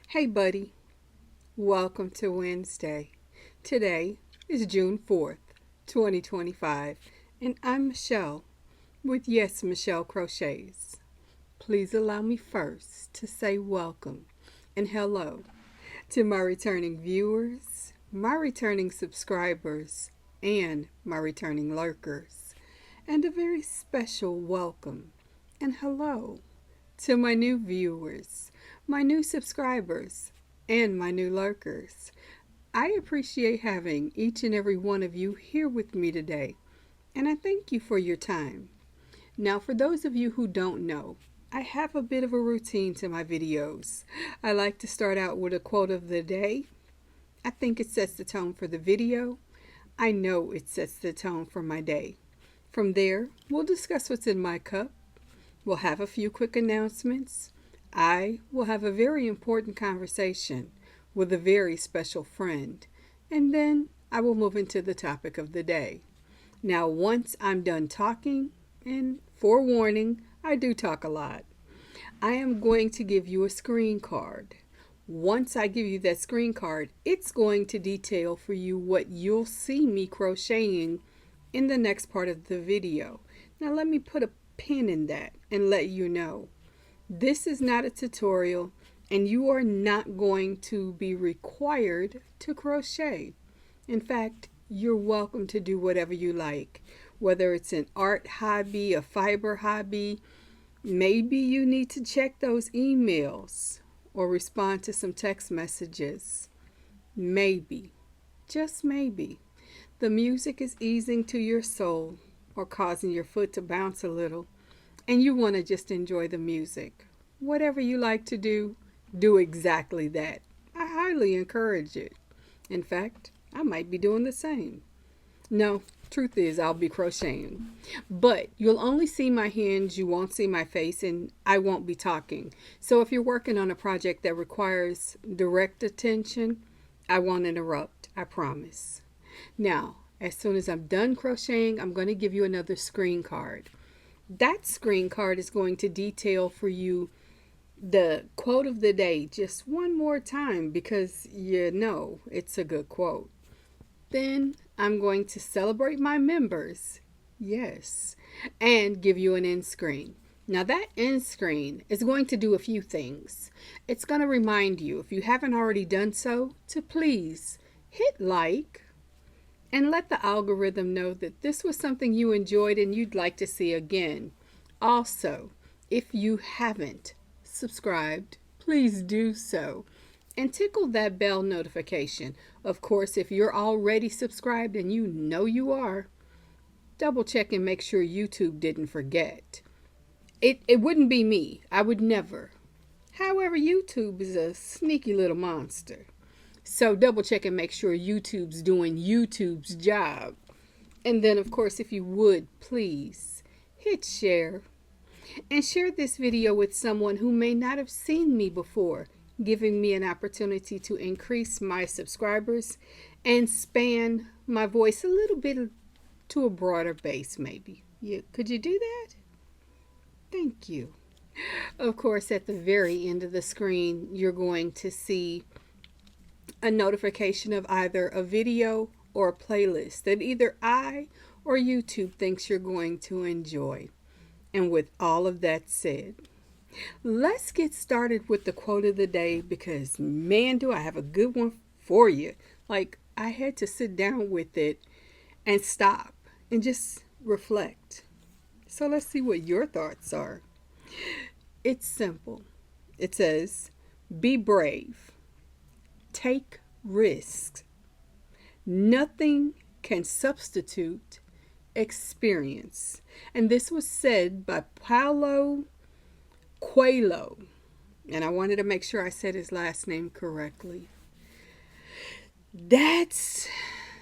Hey, buddy. Welcome to Wednesday. Today is June 4th, 2025, and I'm Michelle with YesMichelle Crochets. Please allow me first to say welcome and hello to my returning viewers, my returning subscribers, and my returning lurkers, and a very special welcome and hello to my new viewers, my new subscribers, and my new lurkers. I appreciate having each and every one of you here with me today, and I thank you for your time. Now, for those of you who don't know, I have a bit of a routine to my videos. I like to start out with a quote of the day. I think it sets the tone for the video. I know it sets the tone for my day. From there, we'll discuss what's in my cup. We'll have a few quick announcements. I will have a very important conversation with a very special friend. And then I will move into the topic of the day. Now, once I'm done talking, and forewarning, I do talk a lot, I am going to give you a screen card. Once I give you that screen card, it's going to detail for you what you'll see me crocheting in the next part of the video. Now, let me put a pin in that and let you know this is not a tutorial and you are not going to be required to crochet. In fact, you're welcome to do whatever you like, whether it's an art hobby, a fiber hobby. Maybe you need to check those emails or respond to some text messages. Maybe, just maybe, the music is easing to your soul or causing your foot to bounce a little, and you want to just enjoy the music. Whatever you like to do, do exactly that. I highly encourage it. In fact, I might be doing the same. No, truth is, I'll be crocheting. But you'll only see my hands, you won't see my face, and I won't be talking. So if you're working on a project that requires direct attention, I won't interrupt, I promise. Now, as soon as I'm done crocheting, I'm going to give you another screen card. That screen card is going to detail for you the quote of the day just one more time because you know it's a good quote. Then I'm going to celebrate my members, yes, and give you an end screen. Now that end screen is going to do a few things. It's going to remind you, if you haven't already done so, to please hit like and let the algorithm know that this was something you enjoyed and you'd like to see again. Also, if you haven't subscribed, please do so. And tickle that bell notification. Of course, if you're already subscribed and you know you are, double check and make sure YouTube didn't forget. It wouldn't be me. I would never. However, YouTube is a sneaky little monster. So double check and make sure YouTube's doing YouTube's job. And then, of course, if you would, please hit share. And share this video with someone who may not have seen me before, giving me an opportunity to increase my subscribers and span my voice a little bit to a broader base, maybe. Could you do that? Thank you. Of course, at the very end of the screen, you're going to see a notification of either a video or a playlist that either I or YouTube thinks you're going to enjoy. And with all of that said, let's get started with the quote of the day because, man, do I have a good one for you. Like, I had to sit down with it and stop and just reflect. So let's see what your thoughts are. It's simple. It says, be brave. Take risks. Nothing can substitute experience. And this was said by Paulo Coelho. And I wanted to make sure I said his last name correctly. That's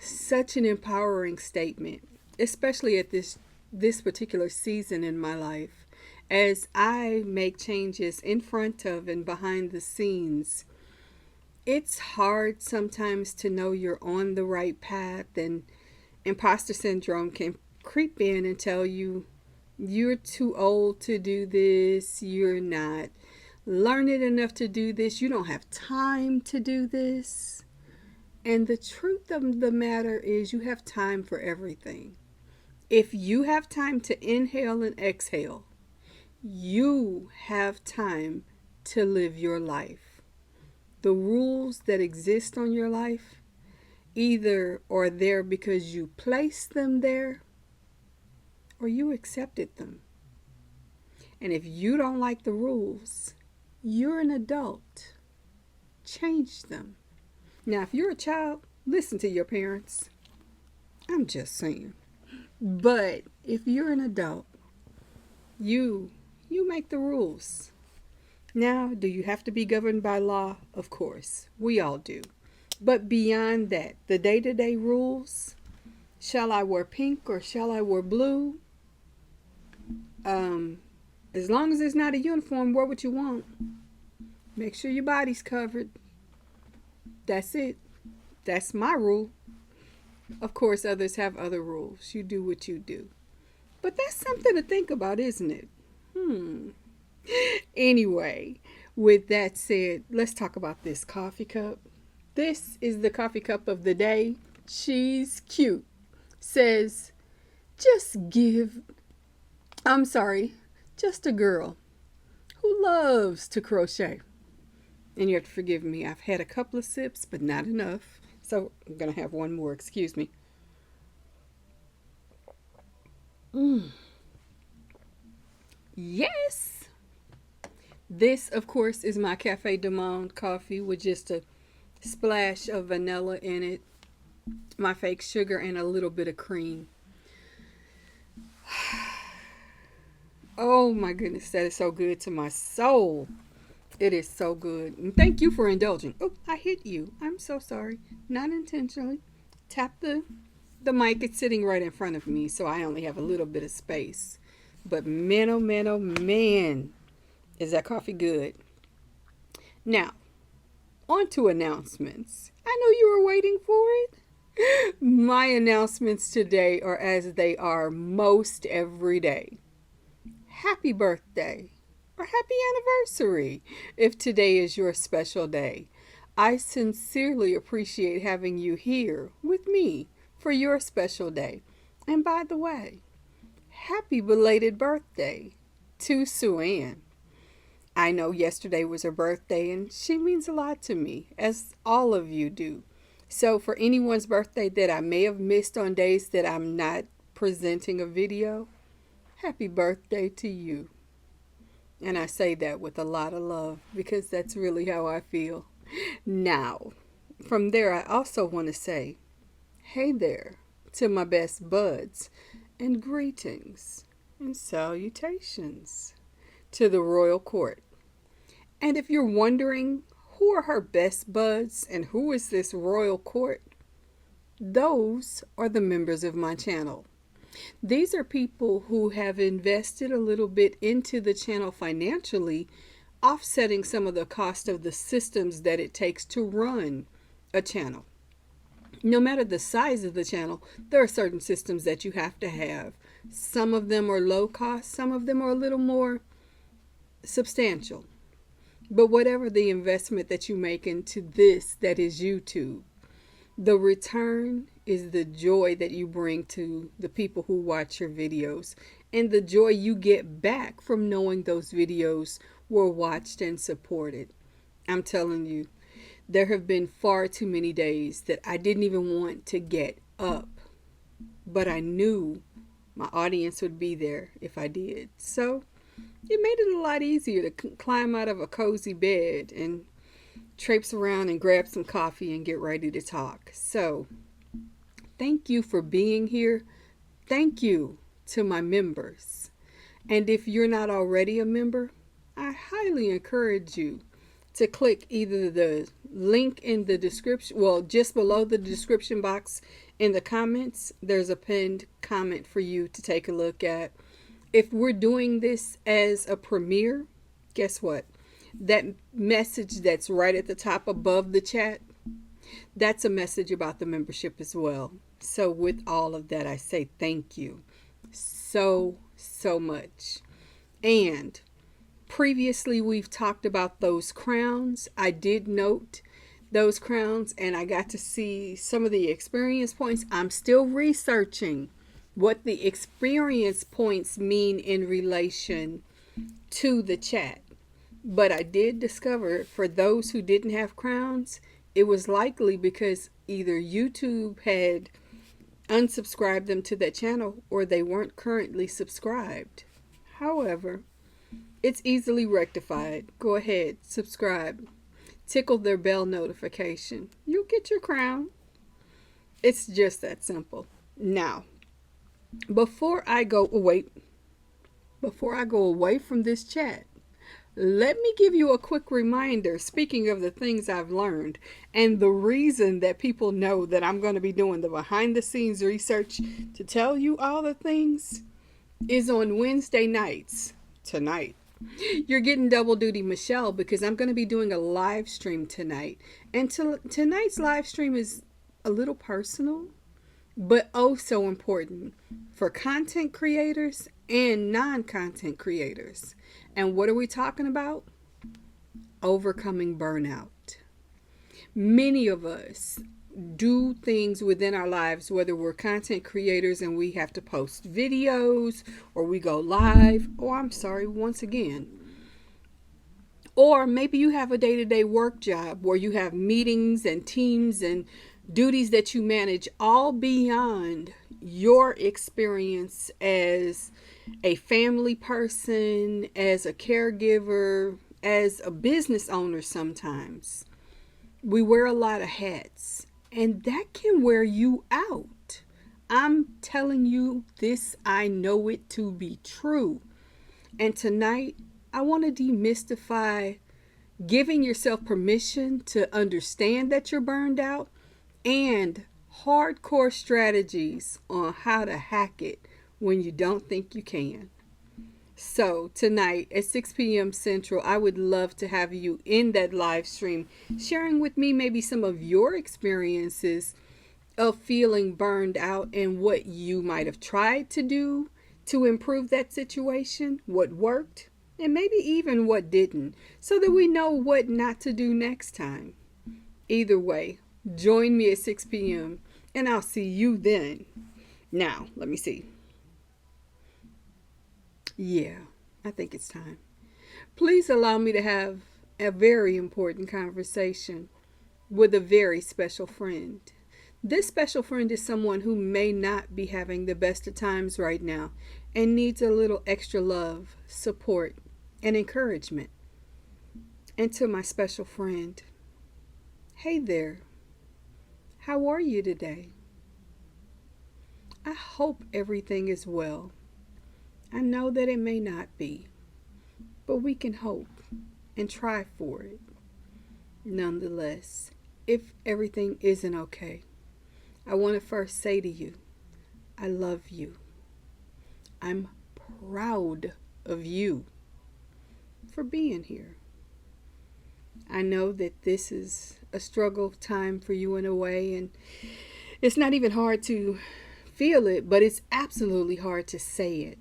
such an empowering statement, especially at this particular season in my life, as I make changes in front of and behind the scenes. It's hard sometimes to know you're on the right path, and imposter syndrome can creep in and tell you you're too old to do this, you're not learned enough to do this. You don't have time to do this. And the truth of the matter is you have time for everything. If you have time to inhale and exhale, you have time to live your life. The rules that exist on your life either are there because you placed them there or you accepted them. And if you don't like the rules, you're an adult. Change them. Now, if you're a child, listen to your parents. I'm just saying. But if you're an adult, you make the rules. Now, do you have to be governed by law? Of course, we all do. But beyond that, the day-to-day rules, shall I wear pink or shall I wear blue? As long as it's not a uniform, wear what you want. Make sure your body's covered. That's it. That's my rule. Of course, others have other rules. You do what you do. But that's something to think about, isn't it? Anyway, with that said, let's talk about this coffee cup. This is the coffee cup of the day. She's cute. Says, just a girl who loves to crochet. And you have to forgive me. I've had a couple of sips, but not enough. So I'm going to have one more. Excuse me. Yes. This, of course, is my Cafe du Monde coffee with just a splash of vanilla in it, my fake sugar, and a little bit of cream. Oh my goodness, that is so good to my soul. It is so good. And thank you for indulging. Oh, I hit you. I'm so sorry. Not intentionally. Tap the mic. It's sitting right in front of me, so I only have a little bit of space. But man, oh man, oh man, is that coffee good. Now, on to announcements. I know you were waiting for it. My announcements today are as they are most every day. Happy birthday or happy anniversary if today is your special day. I sincerely appreciate having you here with me for your special day. And by the way, happy belated birthday to Sue Ann. I know yesterday was her birthday and she means a lot to me, as all of you do. So for anyone's birthday that I may have missed on days that I'm not presenting a video, happy birthday to you. And I say that with a lot of love because that's really how I feel. Now, from there, I also want to say, hey there to my best buds, and greetings and salutations to the royal court. And if you're wondering who are her best buds and who is this royal court, those are the members of my channel. These are people who have invested a little bit into the channel financially, offsetting some of the cost of the systems that it takes to run a channel. No matter the size of the channel, there are certain systems that you have to have. Some of them are low cost, some of them are a little more substantial. But whatever the investment that you make into this that is YouTube, the return is the joy that you bring to the people who watch your videos and the joy you get back from knowing those videos were watched and supported. I'm telling you, there have been far too many days that I didn't even want to get up, but I knew my audience would be there if I did. So it made it a lot easier to climb out of a cozy bed and traipse around and grab some coffee and get ready to talk. So thank you for being here. Thank you to my members. And if you're not already a member, I highly encourage you to click either the link in the description, well, just below the description box in the comments, there's a pinned comment for you to take a look at. If we're doing this as a premiere, guess what? That message that's right at the top above the chat, that's a message about the membership as well. So with all of that, I say thank you so much. And Previously, we've talked about those crowns. I did note those crowns and I got to see some of the experience points. I'm still researching what the experience points mean in relation to the chat. But I did discover for those who didn't have crowns, it was likely because either YouTube had unsubscribed them to that channel or they weren't currently subscribed. However, it's easily rectified. Go ahead, subscribe. Tickle their bell notification. You'll get your crown. It's just that simple. Now, before I go away from this chat, let me give you a quick reminder, speaking of the things I've learned, and the reason that people know that I'm going to be doing the behind the scenes research to tell you all the things is on Wednesday nights, tonight. You're getting double duty, Michelle, because I'm going to be doing a live stream tonight. And tonight's live stream is a little personal, but oh so important for content creators and non-content creators. And what are we talking about? Overcoming burnout. Many of us do things within our lives, whether we're content creators and we have to post videos or we go live, once again. Or maybe you have a day-to-day work job where you have meetings and teams and duties that you manage all beyond your experience as a family person, as a caregiver, as a business owner sometimes. We wear a lot of hats, and that can wear you out. I'm telling you this, I know it to be true. And tonight, I want to demystify giving yourself permission to understand that you're burned out and hardcore strategies on how to hack it when you don't think you can. So tonight at 6 p.m. Central, I would love to have you in that live stream, sharing with me maybe some of your experiences of feeling burned out and what you might have tried to do to improve that situation, what worked, and maybe even what didn't, so that we know what not to do next time. Either way, join me at 6 p.m. and I'll see you then. Now, let me see. Yeah, I think it's time. Please allow me to have a very important conversation with a very special friend. This special friend is someone who may not be having the best of times right now and needs a little extra love, support, and encouragement. And to my special friend, hey there, how are you today? I hope everything is well. I know that it may not be, but we can hope and try for it. Nonetheless, if everything isn't okay, I want to first say to you, I love you. I'm proud of you for being here. I know that this is a struggle time for you in a way, and it's not even hard to feel it, but it's absolutely hard to say it.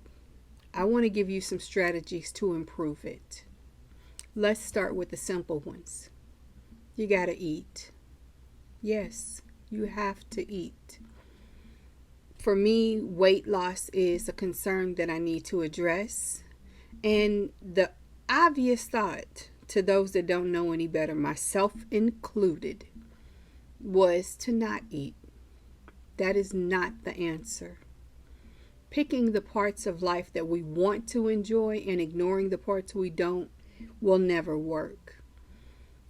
I want to give you some strategies to improve it. Let's start with the simple ones. You got to eat. Yes, you have to eat. For me, weight loss is a concern that I need to address. And the obvious thought to those that don't know any better, myself included, was to not eat. That is not the answer. Picking the parts of life that we want to enjoy and ignoring the parts we don't will never work.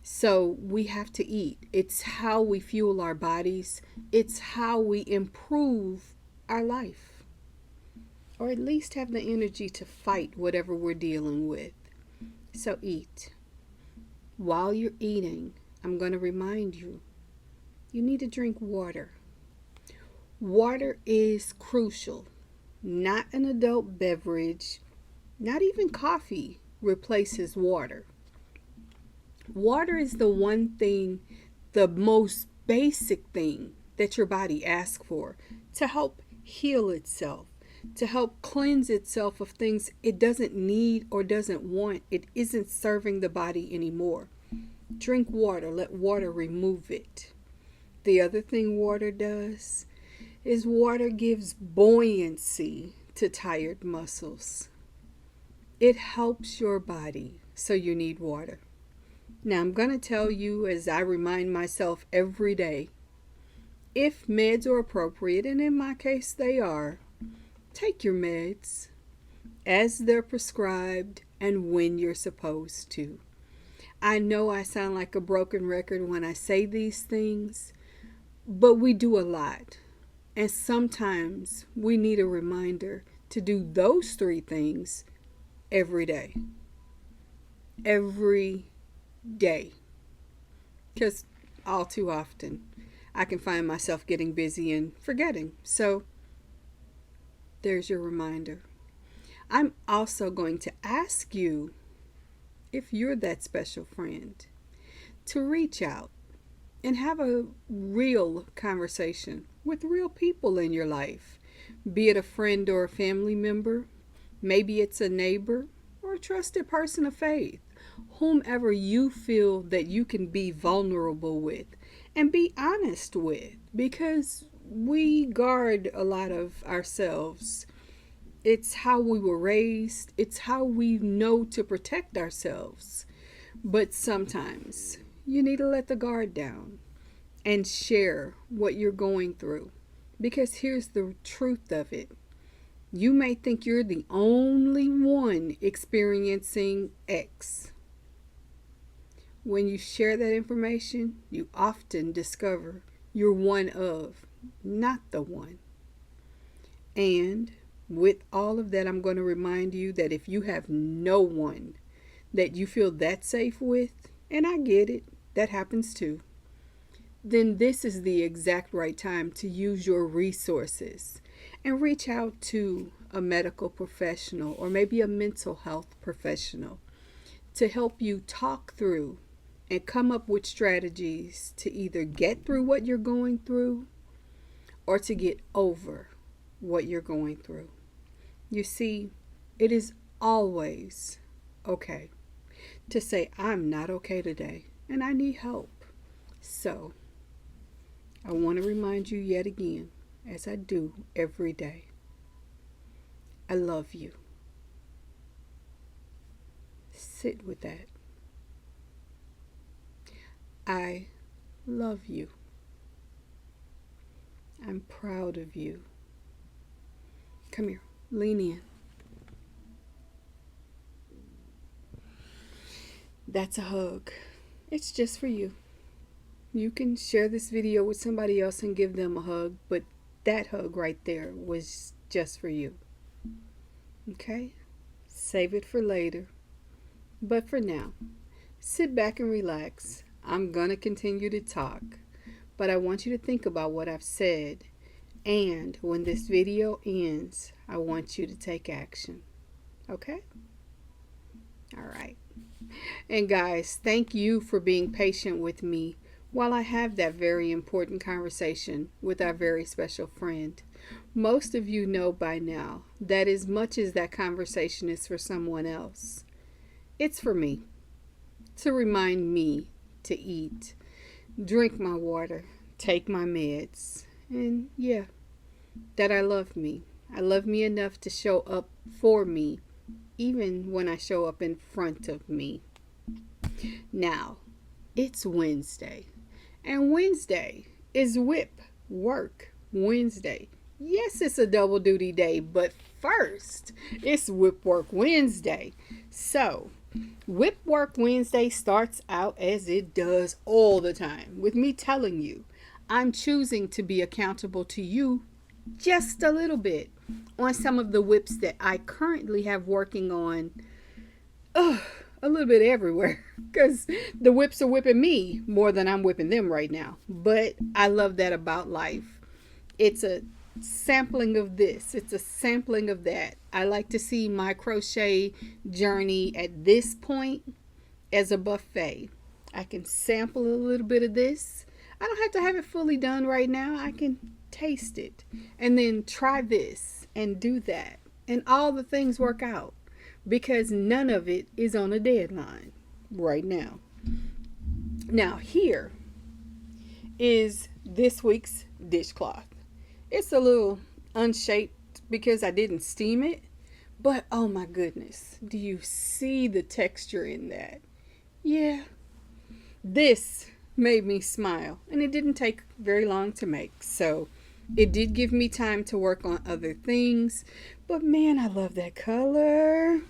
So we have to eat. It's how we fuel our bodies. It's how we improve our life. Or at least have the energy to fight whatever we're dealing with. So eat. While you're eating, I'm going to remind you, you need to drink water. Water is crucial. Not an adult beverage, not even coffee replaces water. Water is the one thing, the most basic thing that your body asks for to help heal itself, to help cleanse itself of things it doesn't need or doesn't want. It isn't serving the body anymore. Drink water. Let water remove it. The other thing water does is water gives buoyancy to tired muscles. It helps your body, so you need water. Now I'm going to tell you, as I remind myself every day, if meds are appropriate, and in my case they are, take your meds as they're prescribed and when you're supposed to. I know I sound like a broken record when I say these things, but we do a lot. And sometimes we need a reminder to do those three things every day. Every day. Because all too often I can find myself getting busy and forgetting. So there's your reminder. I'm also going to ask you, if you're that special friend, to reach out and have a real conversation with real people in your life. Be it a friend or a family member, maybe it's a neighbor or a trusted person of faith, whomever you feel that you can be vulnerable with and be honest with, because we guard a lot of ourselves. It's how we were raised. It's how we know to protect ourselves. But sometimes you need to let the guard down and share what you're going through. Because here's the truth of it. You may think you're the only one experiencing X. When you share that information, you often discover you're one of, not the one. And with all of that, I'm going to remind you that if you have no one that you feel that safe with, and I get it, that happens too, then this is the exact right time to use your resources and reach out to a medical professional or maybe a mental health professional to help you talk through and come up with strategies to either get through what you're going through or to get over what you're going through. You see, it is always okay to say, I'm not okay today and I need help. So, I want to remind you yet again, as I do every day, I love you. Sit with that. I love you. I'm proud of you. Come here, lean in. That's a hug. It's just for you. You can share this video with somebody else and give them a hug, but that hug right there was just for you. Okay? Save it for later. But for now, sit back and relax. I'm going to continue to talk, but I want you to think about what I've said. And when this video ends, I want you to take action. Okay? All right. And guys, thank you for being patient with me while I have that very important conversation with our very special friend. Most of you know by now that as much as that conversation is for someone else, it's for me, to remind me to eat, drink my water, take my meds, and yeah, that I love me. I love me enough to show up for me, even when I show up in front of me. Now, it's Wednesday. And Wednesday is Whip Work Wednesday. Yes, it's a double duty day, but first, it's Whip Work Wednesday. So, Whip Work Wednesday starts out as it does all the time, with me telling you, I'm choosing to be accountable to you just a little bit on some of the whips that I currently have working on. A little bit everywhere, because the whips are whipping me more than I'm whipping them right now. But I love that about life. It's a sampling of this. It's a sampling of that. I like to see my crochet journey at this point as a buffet. I can sample a little bit of this. I don't have to have it fully done right now. I can taste it and then try this and do that. And all the things work out because none of it is on a deadline right now. Now, here is this week's dishcloth. It's a little unshaped because I didn't steam it, but oh my goodness, do you see the texture in that? Yeah, this made me smile, and it didn't take very long to make, so it did give me time to work on other things. But man, I love that color.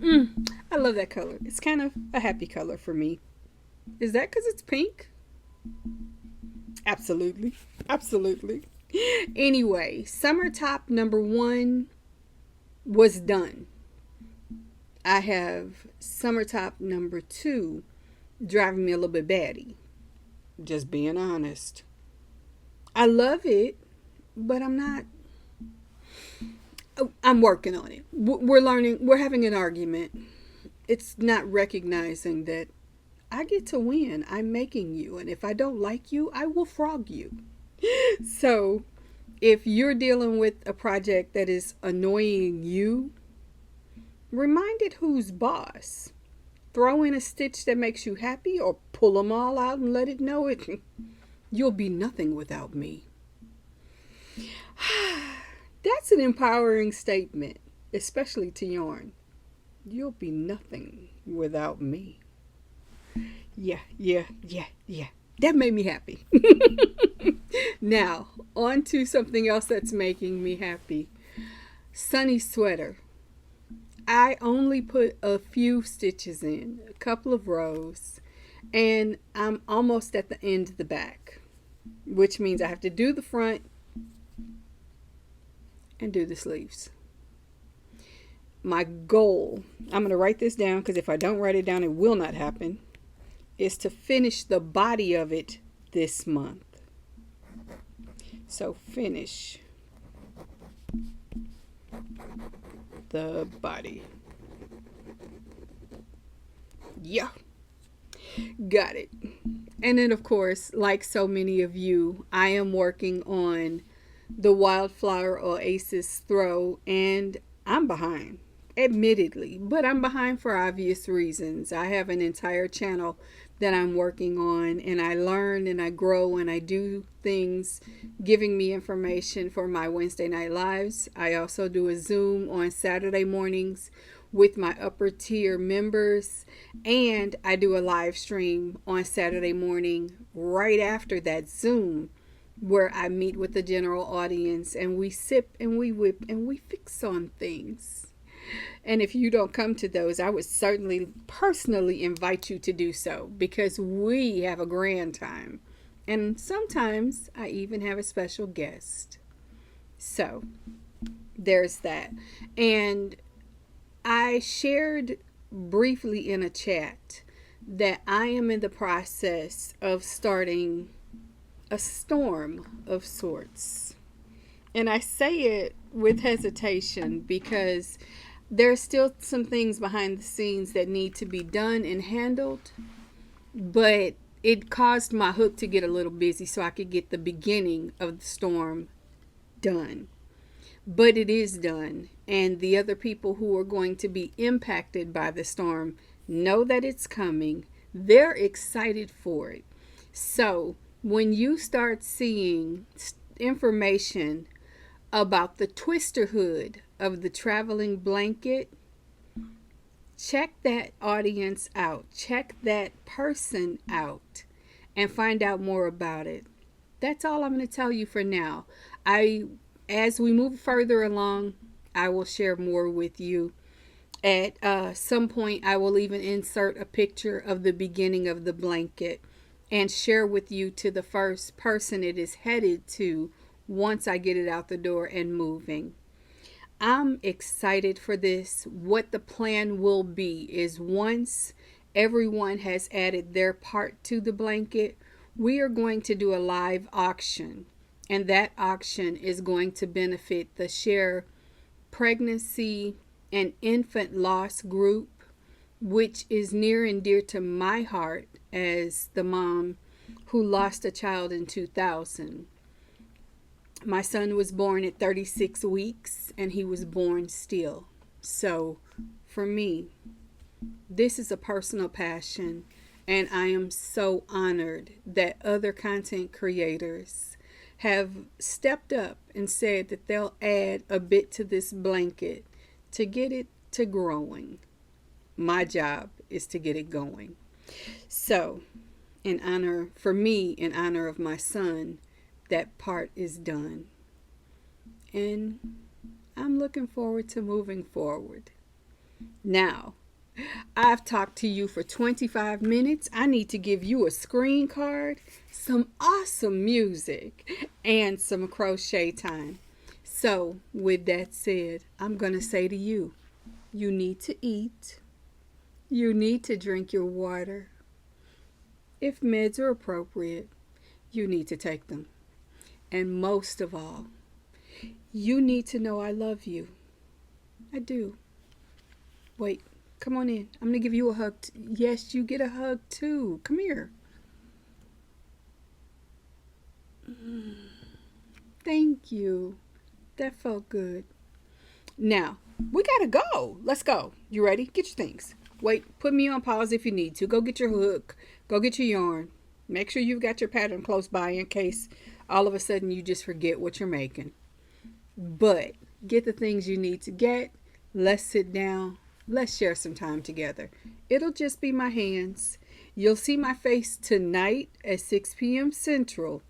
I love that color. It's kind of a happy color for me. Is that because it's pink? Absolutely. Absolutely. Anyway, summer top number 1 was done. I have summer top number 2 driving me a little bit batty. Just being honest. I love it, but I'm working on it. We're learning. We're having an argument. It's not recognizing that I get to win. I'm making you. And if I don't like you, I will frog you. So if you're dealing with a project that is annoying you, remind it who's boss. Throw in a stitch that makes you happy, or pull them all out and let it know it. You'll be nothing without me. That's an empowering statement, especially to yarn. You'll be nothing without me. Yeah. That made me happy. Now, on to something else that's making me happy. Sunny sweater. I only put a few stitches in, a couple of rows, and I'm almost at the end of the back, which means I have to do the front and do the sleeves. My goal, I'm going to write this down because if I don't write it down, it will not happen, is to finish the body of it this month. So finish the body. Yeah. Got it. And then, of course, like so many of you, I am working on the Wildflower Oasis throw, and I'm behind, admittedly, but I'm behind for obvious reasons. I have an entire channel that I'm working on, and I learn and I grow and I do things giving me information for my Wednesday night lives. I also do a Zoom on Saturday mornings with my upper tier members, and I do a live stream on Saturday morning right after that Zoom where I meet with the general audience and we sip and we whip and we fix on things. And if you don't come to those, I would certainly personally invite you to do so, because we have a grand time. And sometimes I even have a special guest. So there's that. And I shared briefly in a chat that I am in the process of starting a storm of sorts. And I say it with hesitation because there's still some things behind the scenes that need to be done and handled, but it caused my hook to get a little busy so I could get the beginning of the storm done. But it is done, and the other people who are going to be impacted by the storm know that it's coming. They're excited for it. So when you start seeing information about the twister hood of the traveling blanket, check that audience out, check that person out, and find out more about it. That's all I'm going to tell you for now. As we move further along, I will share more with you. At some point, I will even insert a picture of the beginning of the blanket and share with you to the first person it is headed to once I get it out the door and moving. I'm excited for this. What the plan will be is once everyone has added their part to the blanket, we are going to do a live auction. And that auction is going to benefit the Share Pregnancy and Infant Loss group, which is near and dear to my heart as the mom who lost a child in 2000. My son was born at 36 weeks and he was born still. So for me, this is a personal passion, and I am so honored that other content creators have stepped up and said that they'll add a bit to this blanket to get it to growing. My job is to get it going. So, in honor of my son, that part is done. And I'm looking forward to moving forward. Now, I've talked to you for 25 minutes. I need to give you a screen card, some awesome music, and some crochet time. So, with that said, I'm going to say to you, you need to eat. You need to drink your water. If meds are appropriate, you need to take them. And most of all, you need to know I love you. I do. Wait. Come on in. I'm going to give you a hug. Yes, you get a hug too. Come here. Thank you. That felt good. Now, we got to go. Let's go. You ready? Get your things. Wait, put me on pause if you need to. Go get your hook. Go get your yarn. Make sure you've got your pattern close by in case all of a sudden you just forget what you're making. But get the things you need to get. Let's sit down. Let's share some time together. It'll just be my hands. You'll see my face tonight at 6 p.m. Central.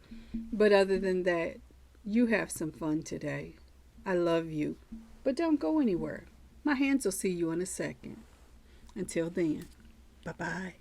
But other than that, you have some fun today. I love you. But don't go anywhere. My hands will see you in a second. Until then, bye-bye.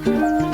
you.